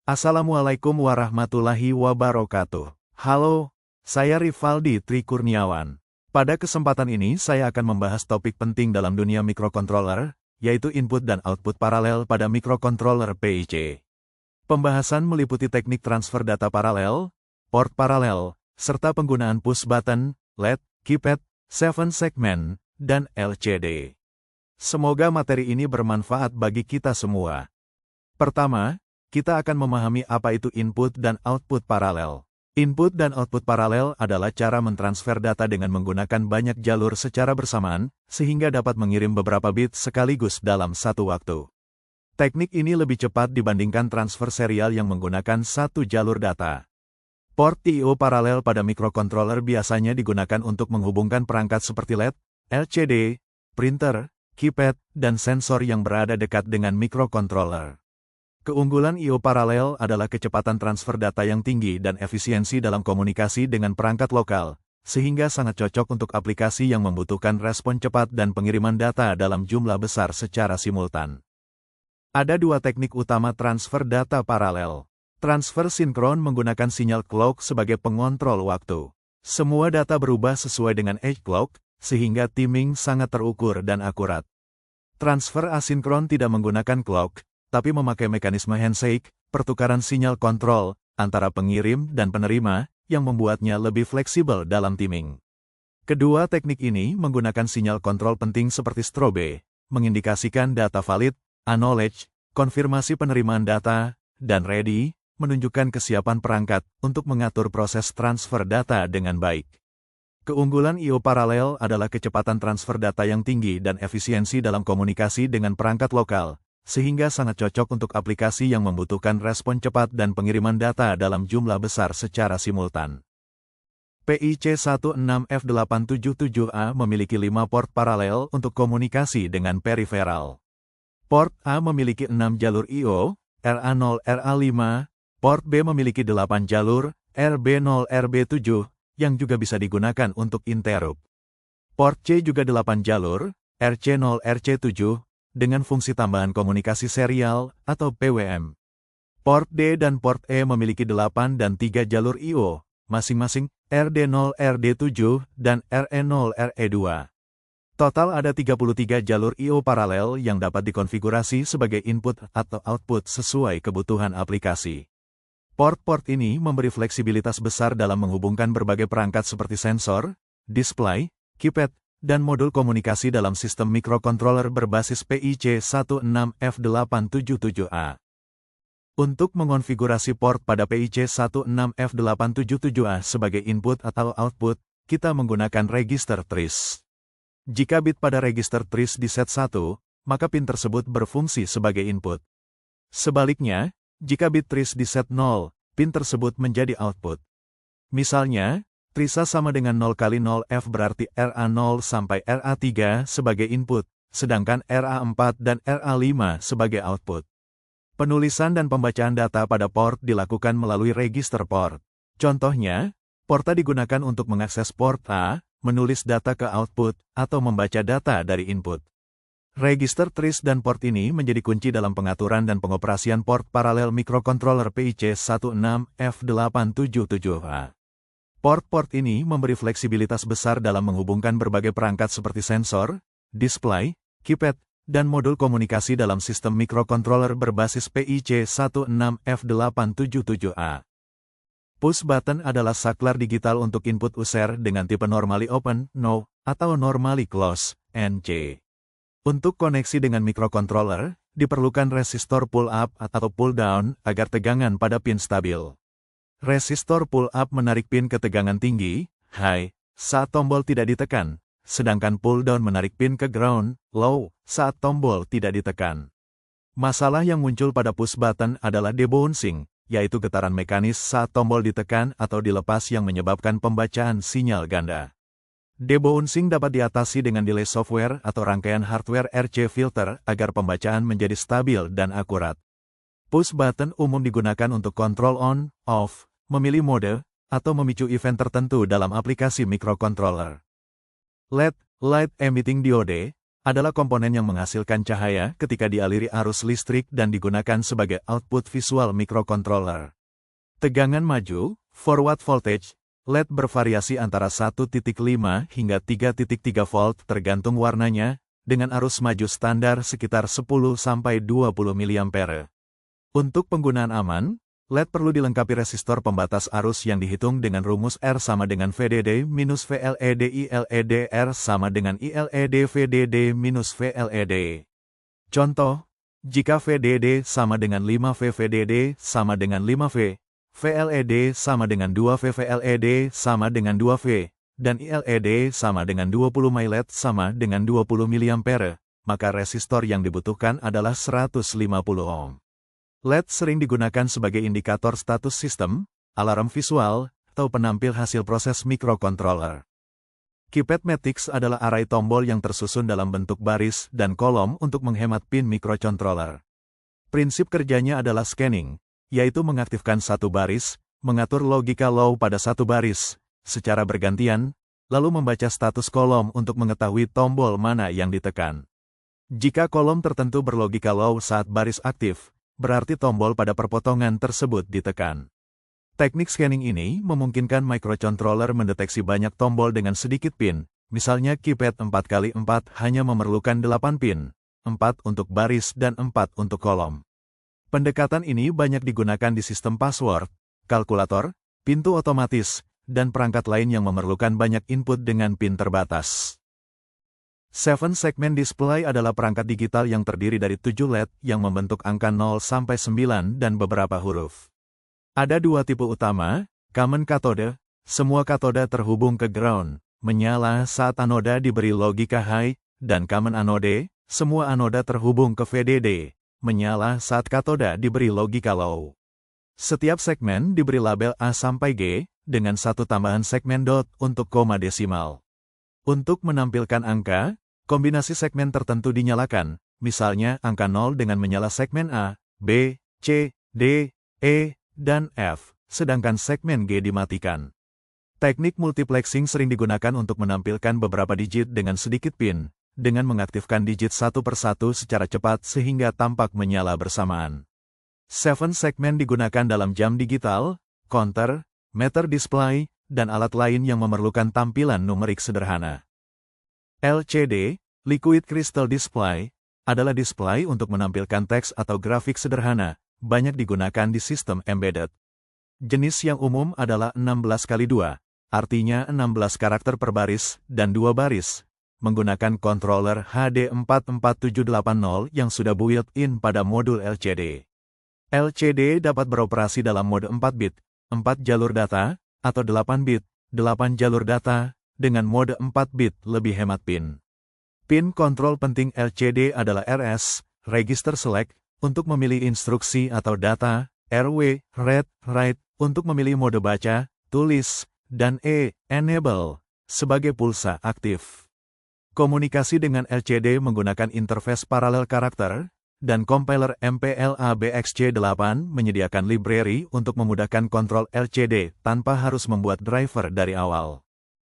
Assalamualaikum warahmatullahi wabarakatuh. Halo, saya Rivaldi Tri Kurniawan. Pada kesempatan ini saya akan membahas topik penting dalam dunia mikrokontroler, yaitu input dan output paralel pada mikrokontroler PIC. Pembahasan meliputi teknik transfer data paralel, port paralel, serta penggunaan push button, LED, keypad, 7 segmen, dan LCD. Semoga materi ini bermanfaat bagi kita semua. Pertama, kita akan memahami apa itu input dan output paralel. Input dan output paralel adalah cara mentransfer data dengan menggunakan banyak jalur secara bersamaan, sehingga dapat mengirim beberapa bit sekaligus dalam satu waktu. Teknik ini lebih cepat dibandingkan transfer serial yang menggunakan satu jalur data. Port I/O paralel pada mikrokontroler biasanya digunakan untuk menghubungkan perangkat seperti LED, LCD, printer, keypad, dan sensor yang berada dekat dengan mikrokontroler. Keunggulan I/O paralel adalah kecepatan transfer data yang tinggi dan efisiensi dalam komunikasi dengan perangkat lokal, sehingga sangat cocok untuk aplikasi yang membutuhkan respon cepat dan pengiriman data dalam jumlah besar secara simultan. Ada dua teknik utama transfer data paralel. Transfer sinkron menggunakan sinyal clock sebagai pengontrol waktu. Semua data berubah sesuai dengan age clock, sehingga timing sangat terukur dan akurat. Transfer asinkron tidak menggunakan clock, tapi memakai mekanisme handshake, pertukaran sinyal kontrol, antara pengirim dan penerima, yang membuatnya lebih fleksibel dalam timing. Kedua teknik ini menggunakan sinyal kontrol penting seperti strobe, mengindikasikan data valid, acknowledge, konfirmasi penerimaan data, dan ready, menunjukkan kesiapan perangkat untuk mengatur proses transfer data dengan baik. Keunggulan I/O paralel adalah kecepatan transfer data yang tinggi dan efisiensi dalam komunikasi dengan perangkat lokal, sehingga sangat cocok untuk aplikasi yang membutuhkan respon cepat dan pengiriman data dalam jumlah besar secara simultan. PIC 16F877A memiliki 5 port paralel untuk komunikasi dengan periferal. Port A memiliki 6 jalur I/O, RA0, RA5, port B memiliki 8 jalur, RB0, RB7, yang juga bisa digunakan untuk interrupt. Port C juga 8 jalur, RC0, RC7, dengan fungsi tambahan komunikasi serial atau PWM. Port D dan Port E memiliki 8 dan 3 jalur I/O, masing-masing RD0, RD7, dan RE0, RE2. Total ada 33 jalur I/O paralel yang dapat dikonfigurasi sebagai input atau output sesuai kebutuhan aplikasi. Port-port ini memberi fleksibilitas besar dalam menghubungkan berbagai perangkat seperti sensor, display, keypad, dan modul komunikasi dalam sistem mikrokontroler berbasis PIC 16F877A. Untuk mengonfigurasi port pada PIC 16F877A sebagai input atau output, kita menggunakan register trace. Jika bit pada register trace di set 1, maka pin tersebut berfungsi sebagai input. Sebaliknya, jika bit trace di set 0, pin tersebut menjadi output. Misalnya, trisa sama dengan 0 kali 0F berarti RA0 sampai RA3 sebagai input, sedangkan RA4 dan RA5 sebagai output. Penulisan dan pembacaan data pada port dilakukan melalui register port. Contohnya, port A digunakan untuk mengakses port A, menulis data ke output, atau membaca data dari input. Register trace dan port ini menjadi kunci dalam pengaturan dan pengoperasian port paralel mikrokontroler PIC 16F877A. Port-port ini memberi fleksibilitas besar dalam menghubungkan berbagai perangkat seperti sensor, display, keypad, dan modul komunikasi dalam sistem mikrokontroler berbasis PIC 16F877A. Push button adalah saklar digital untuk input user dengan tipe normally open, no, atau normally close, NC. Untuk koneksi dengan mikrokontroler, diperlukan resistor pull up atau pull down agar tegangan pada pin stabil. Resistor pull up menarik pin ke tegangan tinggi, high, saat tombol tidak ditekan, sedangkan pull down menarik pin ke ground, low, saat tombol tidak ditekan. Masalah yang muncul pada push button adalah debouncing, yaitu getaran mekanis saat tombol ditekan atau dilepas yang menyebabkan pembacaan sinyal ganda. Debouncing dapat diatasi dengan delay software atau rangkaian hardware RC filter agar pembacaan menjadi stabil dan akurat. Push button umum digunakan untuk kontrol on, off, memilih mode, atau memicu event tertentu dalam aplikasi mikrokontroler. LED, Light Emitting Diode, adalah komponen yang menghasilkan cahaya ketika dialiri arus listrik dan digunakan sebagai output visual microcontroller. Tegangan maju, forward voltage, LED bervariasi antara 1.5 hingga 3.3 volt tergantung warnanya, dengan arus maju standar sekitar 10-20 mA. Untuk penggunaan aman, LED perlu dilengkapi resistor pembatas arus yang dihitung dengan rumus R sama dengan VDD minus VLED ILED R sama dengan ILED VDD minus VLED. Contoh, jika VDD sama dengan 5V VDD sama dengan 5V, VLED sama dengan 2V VLED sama dengan 2V, dan ILED sama dengan 20 mA sama dengan 20 mA, maka resistor yang dibutuhkan adalah 150 ohm. LED sering digunakan sebagai indikator status sistem, alarm visual, atau penampil hasil proses microcontroller. Keypad Matrix adalah array tombol yang tersusun dalam bentuk baris dan kolom untuk menghemat pin microcontroller. Prinsip kerjanya adalah scanning, yaitu mengaktifkan satu baris, mengatur logika low pada satu baris, secara bergantian, lalu membaca status kolom untuk mengetahui tombol mana yang ditekan. Jika kolom tertentu berlogika low saat baris aktif, berarti tombol pada perpotongan tersebut ditekan. Teknik scanning ini memungkinkan microcontroller mendeteksi banyak tombol dengan sedikit pin, misalnya keypad 4x4 hanya memerlukan 8 pin, 4 untuk baris dan 4 untuk kolom. Pendekatan ini banyak digunakan di sistem password, kalkulator, pintu otomatis, dan perangkat lain yang memerlukan banyak input dengan pin terbatas. 7-segment display adalah perangkat digital yang terdiri dari 7 LED yang membentuk angka 0 sampai 9 dan beberapa huruf. Ada dua tipe utama, common cathode, semua katoda terhubung ke ground, menyala saat anoda diberi logika high, dan common anode, semua anoda terhubung ke VDD, menyala saat katoda diberi logika low. Setiap segmen diberi label A sampai G, dengan satu tambahan segmen dot untuk koma desimal. Untuk menampilkan angka, kombinasi segmen tertentu dinyalakan, misalnya angka 0 dengan menyala segmen A, B, C, D, E, dan F, sedangkan segmen G dimatikan. Teknik multiplexing sering digunakan untuk menampilkan beberapa digit dengan sedikit pin, dengan mengaktifkan digit satu persatu secara cepat sehingga tampak menyala bersamaan. 7 segmen digunakan dalam jam digital, counter, meter display, dan alat lain yang memerlukan tampilan numerik sederhana. LCD, Liquid Crystal Display, adalah display untuk menampilkan teks atau grafik sederhana, banyak digunakan di sistem embedded. Jenis yang umum adalah 16x2, artinya 16 karakter per baris dan 2 baris, menggunakan controller HD44780 yang sudah built-in pada modul LCD. LCD dapat beroperasi dalam mode 4 bit, 4 jalur data, atau 8 bit, 8 jalur data, dengan mode 4 bit lebih hemat pin. Pin kontrol penting LCD adalah RS, Register Select, untuk memilih instruksi atau data, RW, Read, Write, untuk memilih mode baca, tulis, dan E, Enable, sebagai pulsa aktif. Komunikasi dengan LCD menggunakan interface paralel karakter, dan compiler MPLABXC8 menyediakan library untuk memudahkan kontrol LCD tanpa harus membuat driver dari awal.